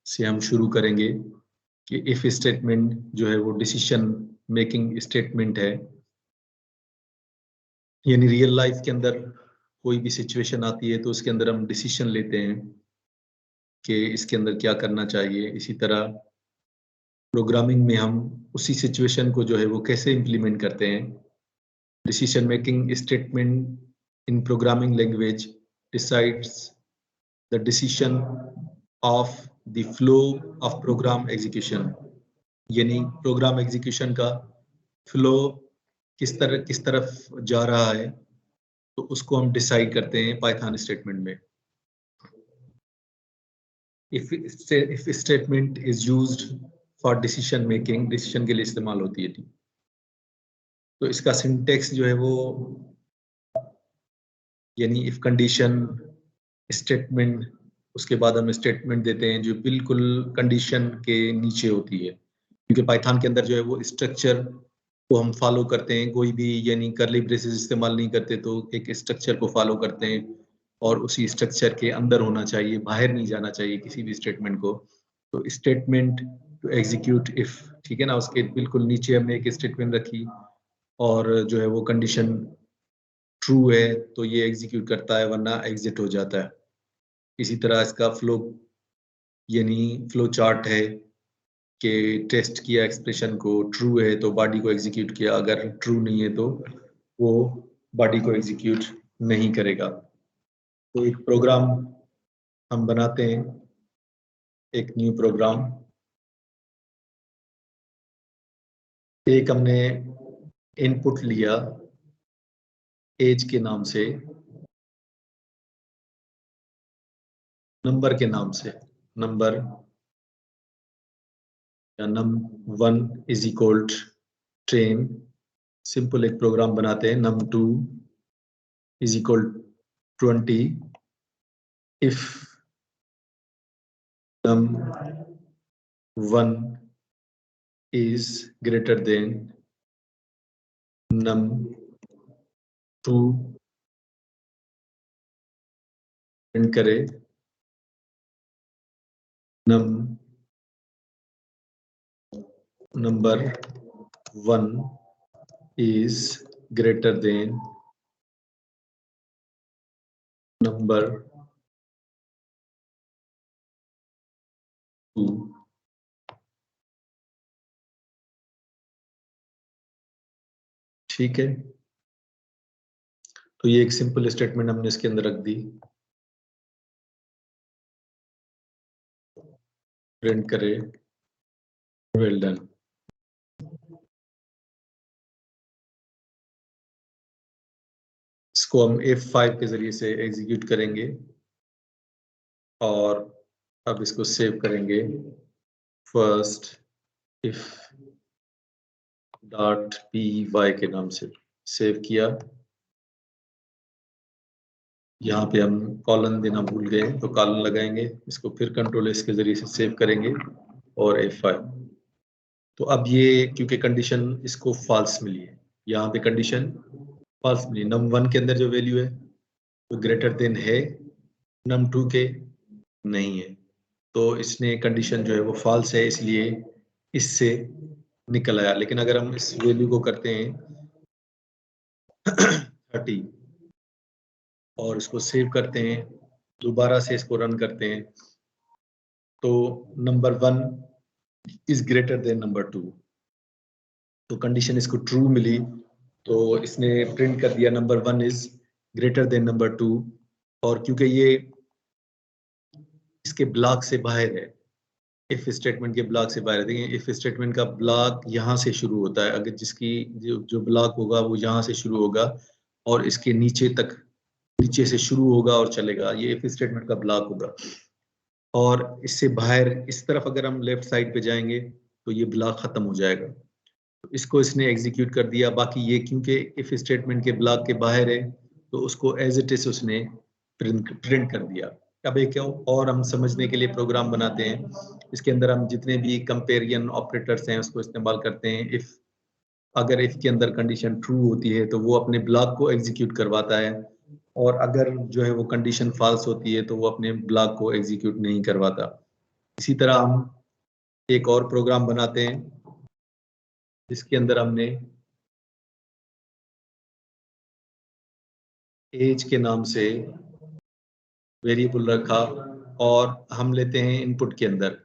से हम शुरू करेंगे कि इफ स्टेटमेंट जो है वो डिसीजन मेकिंग स्टेटमेंट है, यानी रियल लाइफ के अंदर कोई भी सिचुएशन आती है तो उसके अंदर हम डिसीजन लेते हैं कि इसके अंदर क्या करना चाहिए। इसी तरह प्रोग्रामिंग में हम उसी सिचुएशन को जो है वो कैसे इम्प्लीमेंट करते हैं। Decision making statement in programming language decides the decision of the flow of program execution, यानी प्रोग्राम एग्जीक्यूशन का फ्लो किस तरफ जा रहा है तो उसको हम डिसाइड करते हैं पाइथन स्टेटमेंट में। If statement is used for decision making, decision के लिए इस्तेमाल होती है। तो इसका सिंटेक्स जो है वो, यानी इफ कंडीशन स्टेटमेंट, उसके बाद हम स्टेटमेंट देते हैं जो बिल्कुल कंडीशन के नीचे होती है, क्योंकि पाइथन के अंदर जो है वो स्ट्रक्चर को हम फॉलो करते हैं। कोई भी यानी कर्ली ब्रेसेस इस्तेमाल नहीं करते, तो एक स्ट्रक्चर को फॉलो करते हैं और उसी स्ट्रक्चर के अंदर होना चाहिए, बाहर नहीं जाना चाहिए किसी भी स्टेटमेंट को। तो स्टेटमेंट टू एग्जीक्यूट इफ, ठीक है ना, उसके बिल्कुल नीचे हमने एक स्टेटमेंट रखी और जो है वो कंडीशन ट्रू है तो ये एग्जीक्यूट करता है, वरना एग्जिट हो जाता है। इसी तरह इसका फ्लो, यानी फ्लो चार्ट है कि टेस्ट किया एक्सप्रेशन को, ट्रू है तो बॉडी को एग्जीक्यूट किया, अगर ट्रू नहीं है तो वो बॉडी को एग्जीक्यूट नहीं करेगा। तो एक प्रोग्राम हम बनाते हैं, एक न्यू प्रोग्राम। एक हमने इनपुट लिया एज के नाम से, नंबर के नाम से, नंबर या num1 is equal train. Simple एक प्रोग्राम बनाते हैं, num2 is equal 20 if num1 is greater than num2, print करे number 1 is greater than number 2। ठीक है, तो ये एक सिंपल स्टेटमेंट हमने इसके अंदर रख दी। प्रिंट करे वेल डन। इसको हम F5 के जरिए से एग्जीक्यूट करेंगे और अब इसको सेव करेंगे। फर्स्ट इफ .py के नाम से सेव किया। यहाँ पे हम कॉलन देना भूल गए तो कॉलन लगाएंगे, इसको फिर कंट्रोल S के जरिए से सेव करेंगे और F5। तो अब ये क्योंकि कंडीशन इसको फॉल्स मिली है, यहाँ पे कंडीशन फॉल्स मिली, num1 के अंदर जो वैल्यू है वो ग्रेटर देन है, num2 के नहीं है, तो इसने कंडीशन जो है वो फॉल्स है, इसलिए इससे निकल आया। लेकिन अगर हम इस वैल्यू को करते हैं 30 और इसको सेव करते हैं, दोबारा से इसको रन करते हैं, तो num1 is greater than num2, तो कंडीशन इसको ट्रू मिली, तो इसने प्रिंट कर दिया num1 is greater than num2। और क्योंकि ये इसके ब्लॉक से बाहर है, इफ स्टेटमेंट के ब्लॉक से बाहर है, देखिए इफ स्टेटमेंट का ब्लॉक यहाँ से शुरू होता है, अगर जिसकी जो ब्लॉक होगा वो यहाँ से शुरू होगा और इसके नीचे तक, नीचे से शुरू होगा और चलेगा, ये इफ स्टेटमेंट का ब्लॉक होगा। और इससे बाहर इस तरफ अगर हम लेफ्ट साइड पे जाएंगे तो ये ब्लॉक खत्म हो जाएगा, तो इसको इसने एग्जीक्यूट कर दिया। बाकी ये क्योंकि इफ स्टेटमेंट के ब्लॉक के बाहर है तो उसको एज इट इज उसने प्रिंट कर दिया। अब एक और हम समझने के लिए प्रोग्राम बनाते हैं, इसके अंदर हम जितने भी कंपेरिजन ऑपरेटर्स हैं उसको इस्तेमाल करते हैं। इफ, अगर इफ के अंदर कंडीशन ट्रू होती है तो वो अपने ब्लॉक को एग्जीक्यूट करवाता है, और अगर जो है वो कंडीशन फॉल्स होती है तो वो अपने ब्लॉक को एग्जीक्यूट नहीं करवाता। इसी तरह हम एक और प्रोग्राम बनाते हैं जिसके अंदर हमने एज के नाम से वेरिएबल रखा और हम लेते हैं इनपुट के अंदर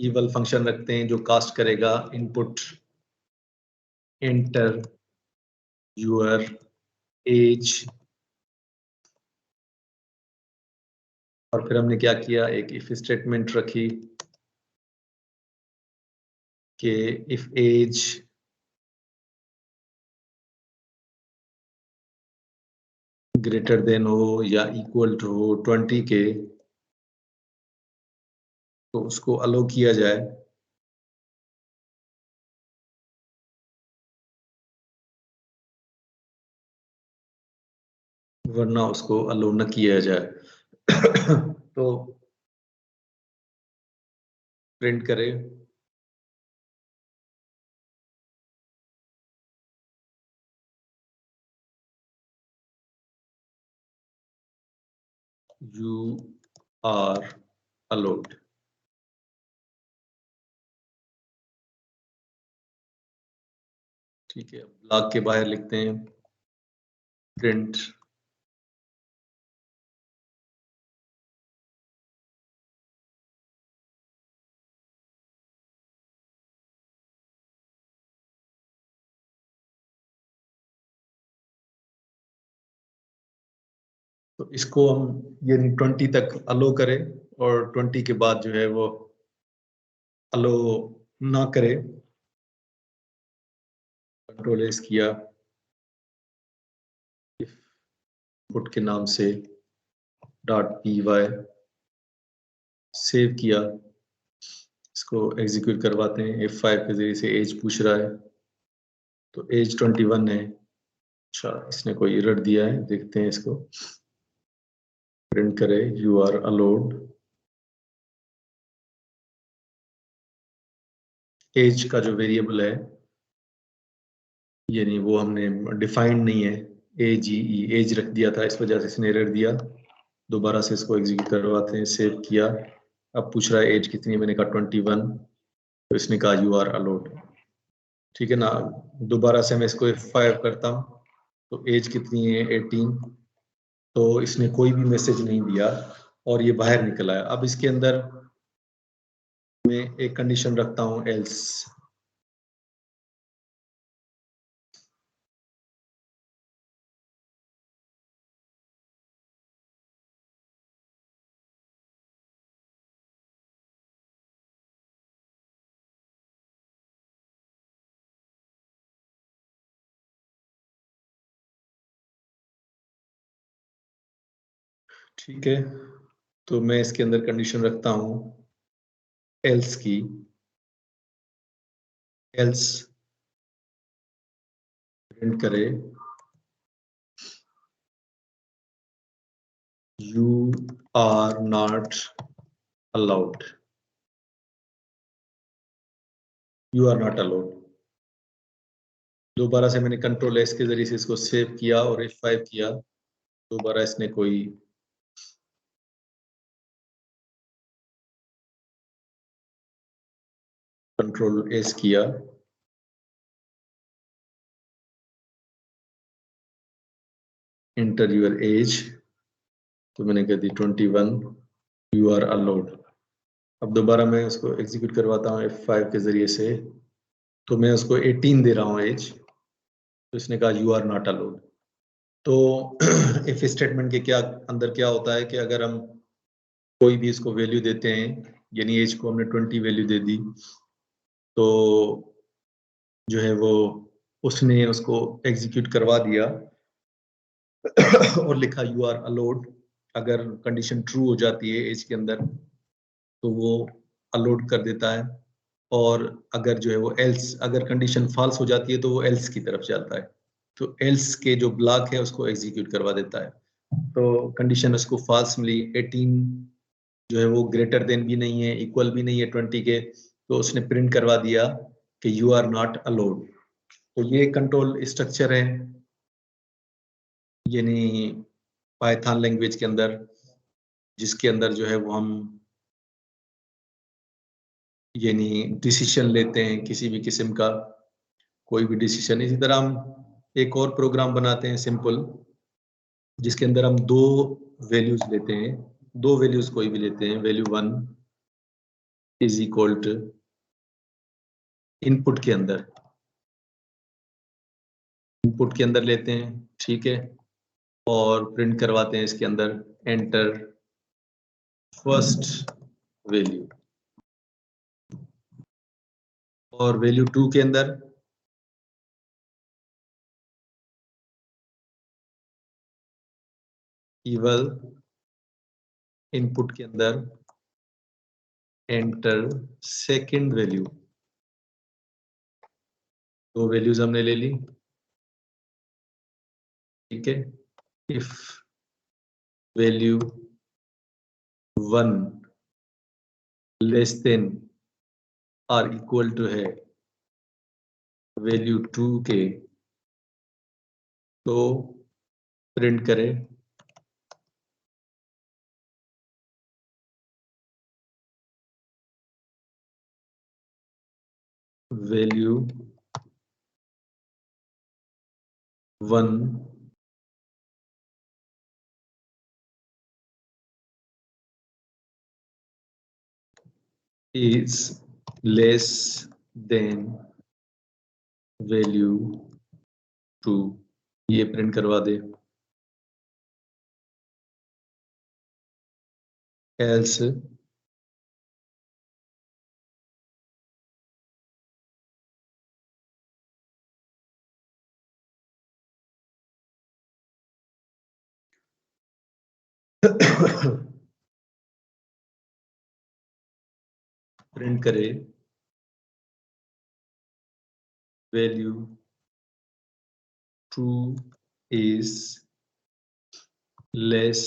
इवल फंक्शन रखते हैं जो कास्ट करेगा इनपुट एंटर यूर एज, और फिर हमने क्या किया, एक इफ स्टेटमेंट रखी कि इफ एज ग्रेटर देन हो या इक्वल टू हो 20 के, तो उसको अलो किया जाए, वरना उसको अलो न किया जाए। तो प्रिंट करें यू आर अलोड। ठीक है, ब्लॉक के बाहर लिखते हैं प्रिंट तो इसको हम यानी 20 तक अलो करें और 20 के बाद जो है वो अलो ना करे। कंट्रोल एस किया, इनपुट के नाम से डॉट पी वाई सेव किया, इसको एग्जीक्यूट करवाते हैं। F5 के जरिए से एज पूछ रहा है, तो एज 21 है। अच्छा, इसने कोई एरर दिया है, देखते हैं इसको। प्रिंट करें यू आर अलोड, एज का जो वेरिएबल है यानी वो हमने डिफाइंड नहीं है, AGE एज रख दिया था, इस वजह से इसने एरर दिया। दोबारा से इसको एग्जीक्यूट करवाते हैं, सेव किया। अब पूछ रहा है एज कितनी है, मैंने कहा 21, तो इसने कहा यू आर अलोड। ठीक है ना, दोबारा से मैं इसको F5 करता हूँ, तो एज कितनी है 18, तो इसने कोई भी मैसेज नहीं दिया और ये बाहर निकल आया। अब इसके अंदर मैं एक कंडीशन रखता हूँ एल्स। ठीक है, तो मैं इसके अंदर कंडीशन रखता हूँ एल्स की, एल्स प्रिंट करे you are not allowed, you are not allowed. दोबारा से मैंने कंट्रोल एस के जरिए से इसको सेव किया और F5 किया, दोबारा इसने कोई कंट्रोल एस किया, एंटर यूर एज, तो मैंने कह दी 21, यू आर अलाउड। अब दोबारा मैं उसको एग्जीक्यूट करवाता हूँ F5 के जरिए से, तो मैं उसको 18 दे रहा हूँ एज, तो इसने कहा यू आर नॉट अलाउड। तो इफ स्टेटमेंट के क्या अंदर क्या होता है कि अगर हम कोई भी इसको वैल्यू देते हैं, यानी एज को हमने 20 वैल्यू दे दी, तो जो है वो उसने उसको एग्जीक्यूट करवा दिया और लिखा यू आर अलाउड। अगर कंडीशन ट्रू हो जाती है एज के अंदर तो वो अलाउड कर देता है, और अगर जो है वो एल्स, अगर कंडीशन फॉल्स हो जाती है तो वो एल्स की तरफ जाता है, तो एल्स के जो ब्लॉक है उसको एग्जीक्यूट करवा देता है। तो कंडीशन उसको फॉल्स मिली, 18 जो है वो ग्रेटर देन भी नहीं है, इक्वल भी नहीं है 20 के, तो उसने प्रिंट करवा दिया कि यू आर नॉट अलाउड। तो ये कंट्रोल स्ट्रक्चर है यानी पाइथन लैंग्वेज के अंदर, जिसके अंदर जो है वो हम यानी डिसीजन लेते हैं किसी भी किस्म का, कोई भी डिसीजन। इसी तरह हम एक और प्रोग्राम बनाते हैं सिंपल, जिसके अंदर हम दो वैल्यूज लेते हैं, दो वैल्यूज कोई भी लेते हैं। Value 1 is equal to input के अंदर, इनपुट के अंदर लेते हैं, ठीक है, और प्रिंट करवाते हैं इसके अंदर एंटर फर्स्ट वैल्यू, और वैल्यू 2 के अंदर केवल इनपुट के अंदर एंटर सेकंड वैल्यू। दो वैल्यूज हमने ले ली, ठीक है। If value 1 less than or equal to है वैल्यू 2 के, तो प्रिंट करें value 1 is less than value 2, ये प्रिंट करवा दे। एल्स प्रिंट करे value 2 is less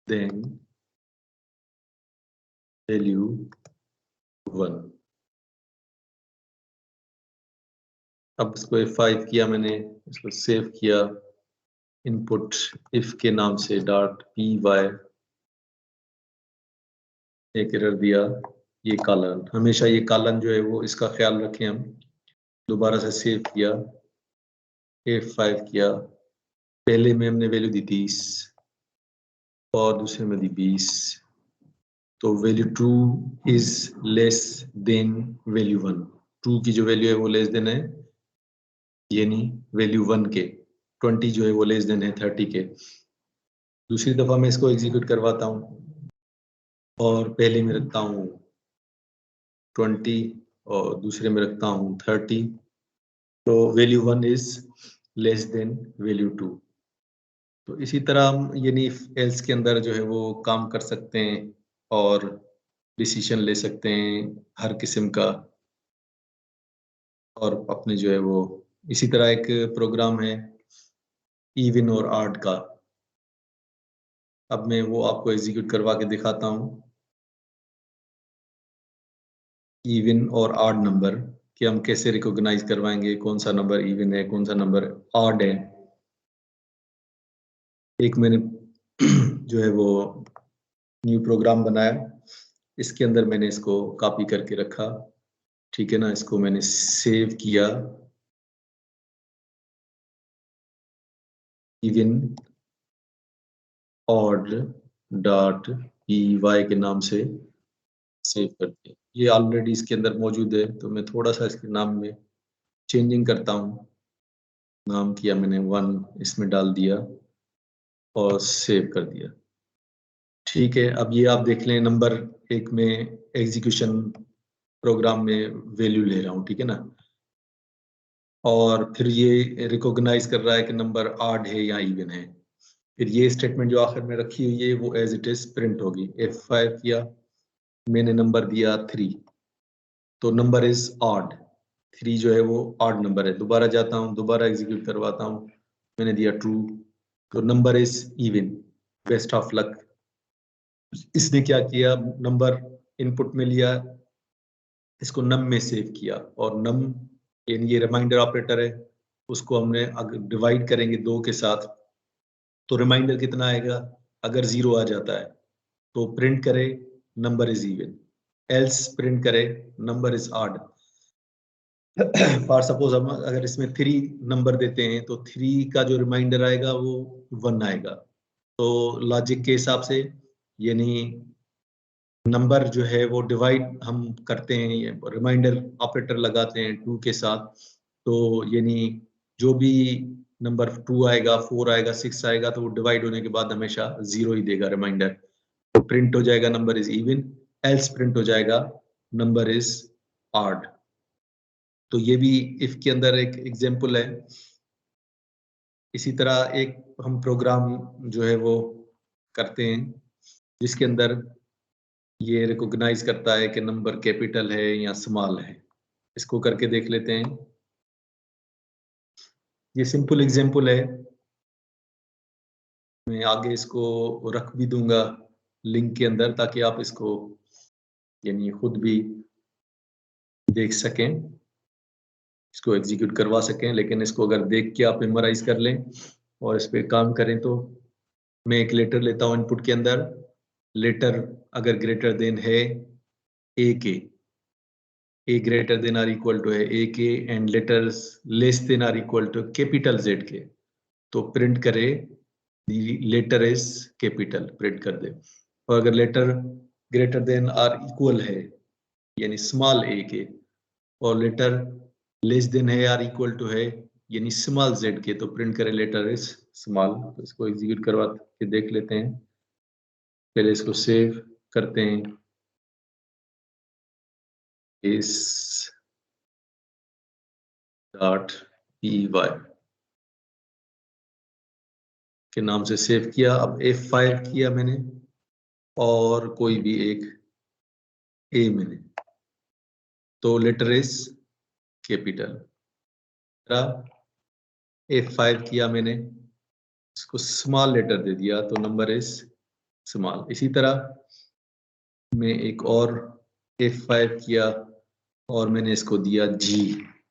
than value 1। अब इसको F5 किया मैंने, इसको सेव किया, इनपुट इफ के नाम से डॉट py, एक एरर दिया। ये कॉलन, हमेशा ये कॉलन जो है वो इसका ख्याल रखें हम। दोबारा से सेव किया, F5 किया, पहले में हमने वैल्यू दी 30 और दूसरे में दी 20, तो value 2 is less than value 1। 2 की जो वैल्यू है वो लेस देन है, यानी वैल्यू 1 के, 20 जो है वो लेस देन है 30 के। दूसरी दफा मैं इसको एग्जीक्यूट करवाता हूँ और पहले में रखता हूँ 20 और दूसरे में रखता हूँ 30, तो value 1 is less than value 2। तो इसी तरह हम यानी एल्स के अंदर जो है वो काम कर सकते हैं और डिसीजन ले सकते हैं हर किस्म का, और अपने जो है वो इसी तरह एक प्रोग्राम है इवन और ऑड का। अब मैं वो आपको एग्जीक्यूट करवा के दिखाता हूँ। इवन और ऑड नंबर कि हम कैसे रिकॉग्नाइज करवाएंगे कौन सा नंबर इवन है, कौन सा नंबर ऑड है। एक मैंने जो है वो न्यू प्रोग्राम बनाया, इसके अंदर मैंने इसको कॉपी करके रखा, ठीक है ना। इसको मैंने सेव किया, इवन ऑड डॉट py के नाम से सेव करते हैं। ये ऑलरेडी इसके अंदर मौजूद है, तो मैं थोड़ा सा इसके नाम में चेंजिंग करता हूँ। नाम किया मैंने 1, इसमें डाल दिया और सेव कर दिया, ठीक है। अब ये आप देख लें, नंबर एक में एग्जीक्यूशन प्रोग्राम में वैल्यू ले रहा हूँ, ठीक है ना, और फिर ये रिकॉग्नाइज कर रहा है कि नंबर ऑड है या इवन है। फिर ये स्टेटमेंट जो आखिर में रखी हुई है वो एज इट इज प्रिंट होगी। F5 किया, मैंने नंबर दिया 3, तो नंबर इज ऑड, 3 जो है वो ऑड नंबर है। दोबारा जाता हूँ, दोबारा एग्जीक्यूट करवाता हूँ, मैंने दिया 2, तो number is even. Best of luck. इसने क्या किया, नंबर इनपुट में लिया, इसको नम में सेव किया, और नम यानी ये रिमाइंडर ऑपरेटर है, उसको हमने अगर डिवाइड करेंगे 2 के साथ तो रिमाइंडर कितना आएगा, अगर 0 आ जाता है तो प्रिंट करे number is even. Else print करे number is odd. For suppose हम अगर इसमें 3 नंबर देते हैं तो 3 का जो रिमाइंडर आएगा वो 1 आएगा। तो लॉजिक के हिसाब से यानी नंबर जो है वो डिवाइड हम करते हैं, रिमाइंडर ऑपरेटर लगाते हैं 2 के साथ। तो यानी जो भी नंबर 2 आएगा, 4 आएगा, 6 आएगा तो वो डिवाइड होने के बाद हमेशा 0 ही देगा रिमाइंडर। तो प्रिंट हो जाएगा number is even, else print हो जाएगा नंबर इज ऑड। तो ये भी इफ के अंदर एक एग्जांपल है। इसी तरह एक हम प्रोग्राम जो है वो करते हैं जिसके अंदर ये रिकॉग्नाइज करता है कि नंबर कैपिटल है या स्मॉल है। इसको करके देख लेते हैं। ये सिंपल एग्जांपल है, मैं आगे इसको रख भी दूंगा लिंक के अंदर ताकि आप इसको यानी खुद भी देख सकें, इसको एग्जीक्यूट करवा सकें। लेकिन इसको अगर देख के आप मेमोराइज कर लें और इस पे काम करें तो मैं एक लेटर लेता हूं इनपुट के अंदर। लेटर अगर ग्रेटर देन है ए के, A greater than or equal to है ए के and letters less than or equal to capital Z के, तो प्रिंट करे लेटर इज कैपिटल, प्रिंट कर दे। और अगर letter greater than or equal है यानी स्मॉल ए के, और लेटर लेस देन है आर इक्वल टू है यानी स्मॉल जेड के, तो प्रिंट करे लेटर इज स्मॉल। तो इसको एग्जीक्यूट करवा के देख लेते हैं। पहले इसको सेव करते हैं इस .py के नाम से सेव किया। अब F5 किया मैंने और कोई भी एक ए मैंने, तो लेटर इज कैपिटल। F5 किया मैंने, इसको स्मॉल लेटर दे दिया तो नंबर इज स्मॉल। इसी तरह मैं एक और F5 किया और मैंने इसको दिया G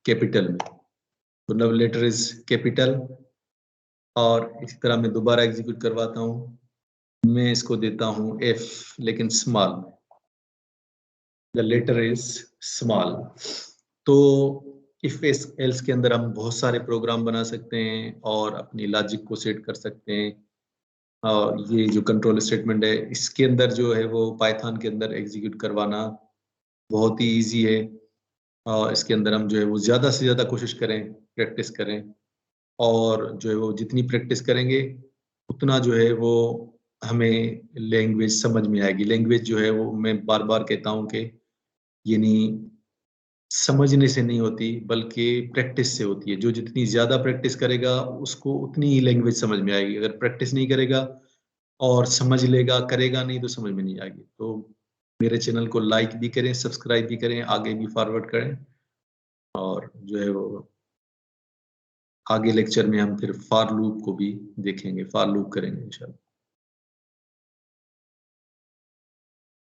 कैपिटल में, तो नंबर लेटर इज कैपिटल। और इसी तरह मैं दोबारा एग्जीक्यूट करवाता हूँ, मैं इसको देता हूँ F लेकिन स्मॉल में, द लेटर इज स्मॉल। तो इफ एल्स के अंदर हम बहुत सारे प्रोग्राम बना सकते हैं और अपनी लॉजिक को सेट कर सकते हैं। और ये जो कंट्रोल स्टेटमेंट है इसके अंदर जो है वो पाइथन के अंदर एग्जीक्यूट करवाना बहुत ही इजी है। और इसके अंदर हम जो है वो ज़्यादा से ज़्यादा कोशिश करें, प्रैक्टिस करें, और जो है वो जितनी प्रैक्टिस करेंगे उतना जो है वो हमें लैंग्वेज समझ में आएगी। लैंग्वेज जो है वो मैं बार बार कहता हूँ कि यानी समझने से नहीं होती बल्कि प्रैक्टिस से होती है। जो जितनी ज़्यादा प्रैक्टिस करेगा उसको उतनी ही लैंग्वेज समझ में आएगी। अगर प्रैक्टिस नहीं करेगा और समझ लेगा, करेगा नहीं तो समझ में नहीं आएगी। तो मेरे चैनल को लाइक भी करें, सब्सक्राइब भी करें, आगे भी फॉरवर्ड करें। और जो है वो आगे लेक्चर में हम फिर फॉर लूप को भी देखेंगे, फॉर लूप करेंगे इंशाल्लाह।